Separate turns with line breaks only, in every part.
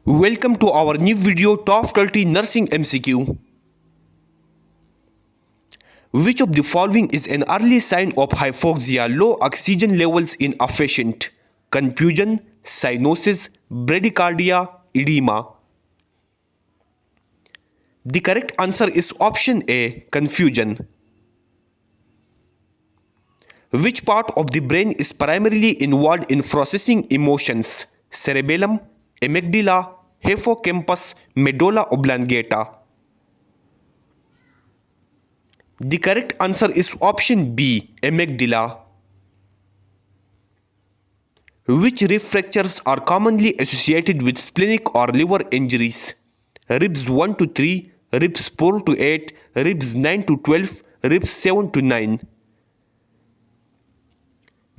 Welcome to our new video Top 30 Nursing MCQ. Which of the following is an early sign of hypoxia, low oxygen levels in a patient? Confusion, cyanosis, bradycardia, edema. The correct answer is option A, confusion. Which part of the brain is primarily involved in processing emotions? Cerebellum, amygdala, hippocampus, medulla oblongata. The correct answer is option B, amygdala. Which rib fractures are commonly associated with splenic or liver injuries? Ribs 1 to 3, ribs 4 to 8, ribs 9 to 12, ribs 7 to 9.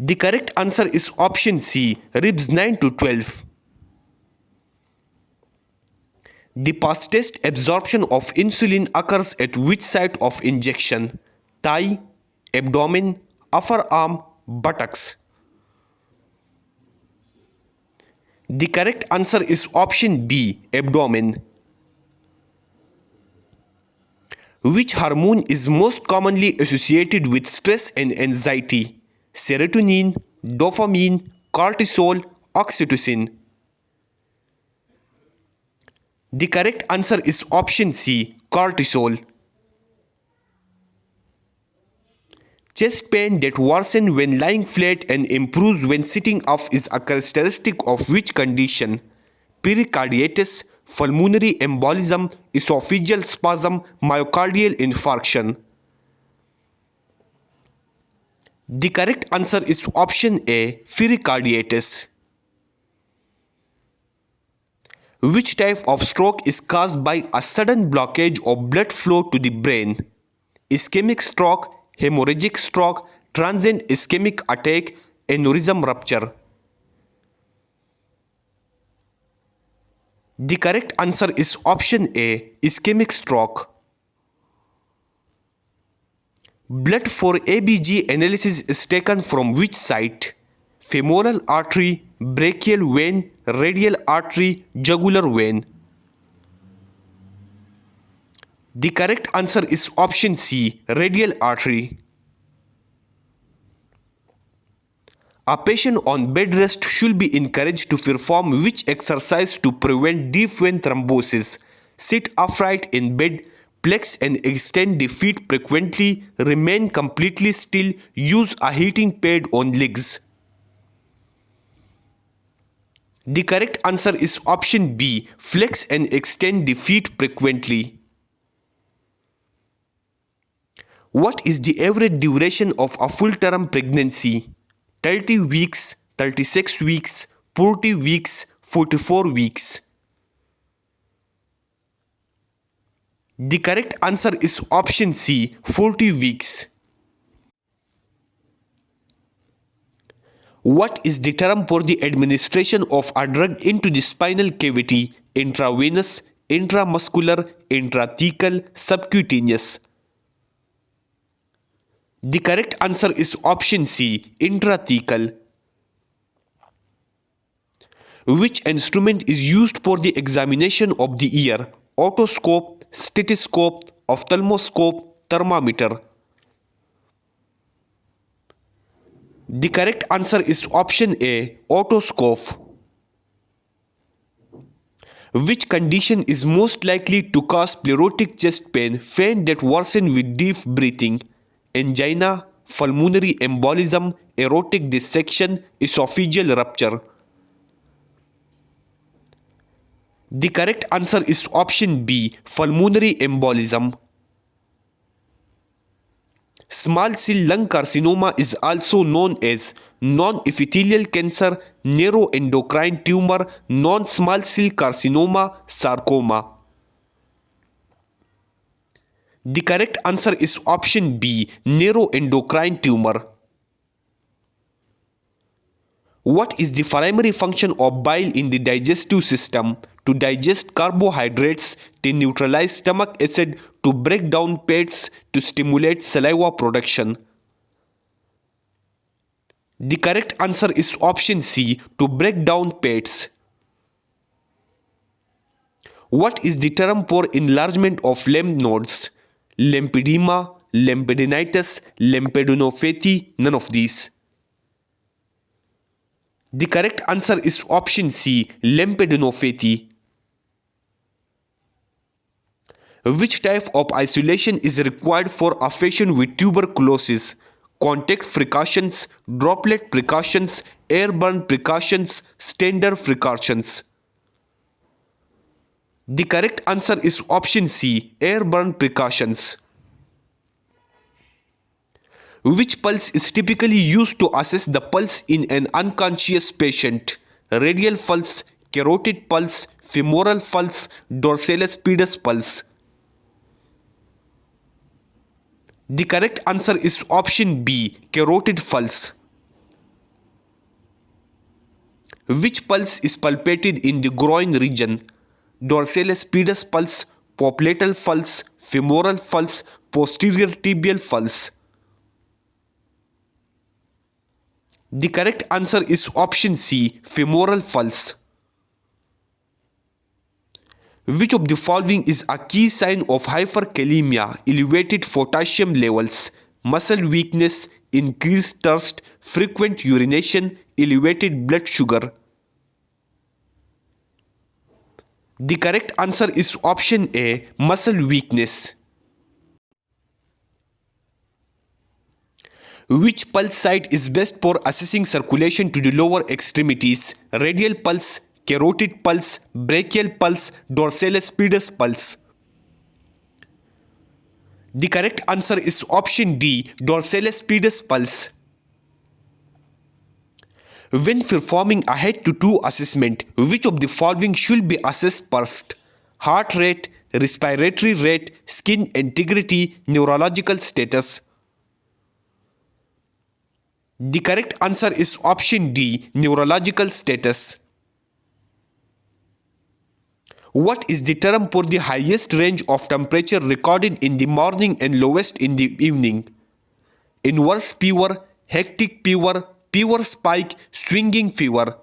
The correct answer is option C, ribs 9 to 12. The fastest absorption of insulin occurs at which site of injection? Thigh, abdomen, upper arm, buttocks. The correct answer is option B, abdomen. Which hormone is most commonly associated with stress and anxiety? Serotonin, dopamine, cortisol, oxytocin. The correct answer is option C, cortisol. Chest pain that worsens when lying flat and improves when sitting up is a characteristic of which condition? Pericarditis, pulmonary embolism, esophageal spasm, myocardial infarction. The correct answer is option A, pericarditis. Which type of stroke is caused by a sudden blockage of blood flow to the brain? Ischemic stroke, hemorrhagic stroke, transient ischemic attack, aneurysm rupture. The correct answer is option A, ischemic stroke. Blood for ABG analysis is taken from which site? Femoral artery, brachial vein, radial artery, jugular vein. The correct answer is option C, radial artery. A patient on bed rest should be encouraged to perform which exercise to prevent deep vein thrombosis? Sit upright in bed, flex and extend the feet frequently, remain completely still, use a heating pad on legs. The correct answer is option B, flex and extend the feet frequently. What is the average duration of a full-term pregnancy? 30 weeks, 36 weeks, 40 weeks, 44 weeks. The correct answer is option C, 40 weeks. What is the term for the administration of a drug into the spinal cavity? Intravenous, intramuscular, intrathecal, subcutaneous. The correct answer is option C, intrathecal. Which instrument is used for the examination of the ear? Otoscope, stethoscope, ophthalmoscope, thermometer. The correct answer is option A, otoscope. Which condition is most likely to cause pleurotic chest pain that worsens with deep breathing? Angina, pulmonary embolism, aortic dissection, esophageal rupture. The correct answer is option B, pulmonary embolism. Small cell lung carcinoma is also known as non-epithelial cancer, neuroendocrine tumor, non-small cell carcinoma, sarcoma. The correct answer is option B, neuroendocrine tumor. What is the primary function of bile in the digestive system? To digest carbohydrates, to neutralize stomach acid, to break down fats, to stimulate saliva production. The correct answer is option C, to break down fats. What is the term for enlargement of lymph nodes? Lymphedema, lymphadenitis, lymphadenopathy, none of these. The correct answer is option C, lymphadenopathy. Which type of isolation is required for a patient with tuberculosis? Contact precautions, droplet precautions, airborne precautions, standard precautions. The correct answer is option C, airborne precautions. Which pulse is typically used to assess the pulse in an unconscious patient? Radial pulse, carotid pulse, femoral pulse, dorsalis pedis pulse. The correct answer is option B, carotid pulse. Which pulse is palpated in the groin region? Dorsalis pedis pulse, popliteal pulse, femoral pulse, posterior tibial pulse. The correct answer is option C, femoral pulse. Which of the following is a key sign of hyperkalemia? Elevated potassium levels, muscle weakness, increased thirst, frequent urination, elevated blood sugar. The correct answer is option A, muscle weakness. Which pulse site is best for assessing circulation to the lower extremities? Radial pulse, carotid pulse, brachial pulse, dorsalis pedis pulse. The correct answer is option D, dorsalis pedis pulse. When performing a head-to-toe assessment, which of the following should be assessed first? Heart rate, respiratory rate, skin integrity, neurological status. The correct answer is option D, neurological status. What is the term for the highest range of temperature recorded in the morning and lowest in the evening? Inverse fever, hectic fever, fever spike, swinging fever.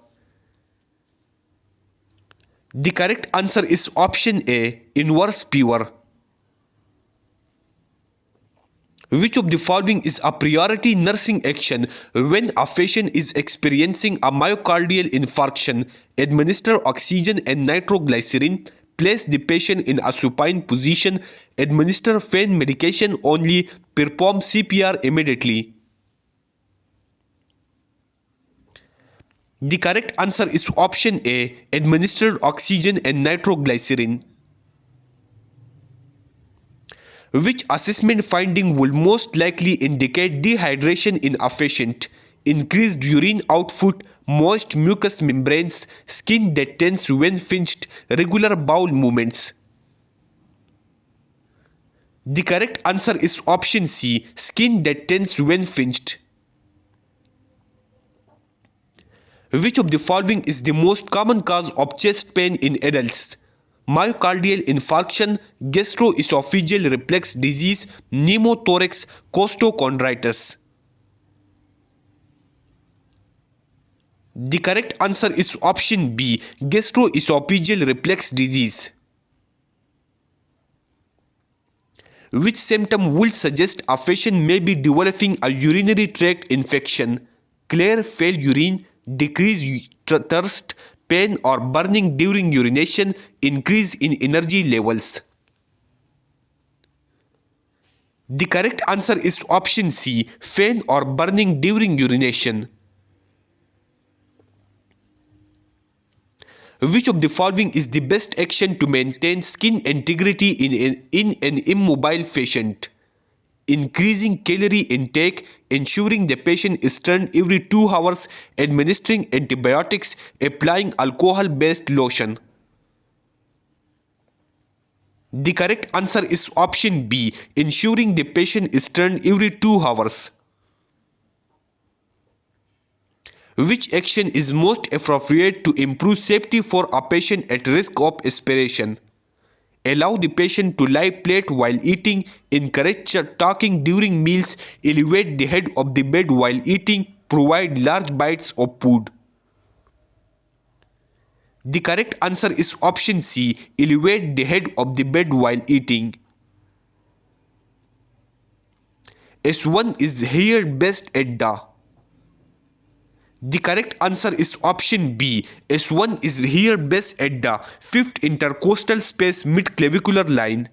The correct answer is option A, inverse fever. Which of the following is a priority nursing action when a patient is experiencing a myocardial infarction? Administer oxygen and nitroglycerin, place the patient in a supine position, administer pain medication only, perform CPR immediately. The correct answer is option A, administer oxygen and nitroglycerin. Which assessment finding will most likely indicate dehydration in a patient? Increased urine output, moist mucous membranes, skin that tense when pinched, regular bowel movements. The correct answer is option C, skin that tense when pinched. Which of the following is the most common cause of chest pain in adults? Myocardial infarction, gastroesophageal reflux disease, pneumothorax, costochondritis. The correct answer is option B, gastroesophageal reflux disease. Which symptom would suggest a patient may be developing a urinary tract infection? Clear pale urine, decreased thirst, pain or burning during urination, increase in energy levels. The correct answer is option C, pain or burning during urination. Which of the following is the best action to maintain skin integrity in an immobile patient? Increasing calorie intake, ensuring the patient is turned every 2 hours, administering antibiotics, applying alcohol-based lotion. The correct answer is option B, ensuring the patient is turned every 2 hours. Which action is most appropriate to improve safety for a patient at risk of aspiration? Allow the patient to lie flat while eating, encourage talking during meals, elevate the head of the bed while eating, provide large bites of food. The correct answer is option C. Elevate the head of the bed while eating. S1 is heard best at the. The correct answer is option B. S1 is heard best at the fifth intercostal space mid-clavicular line.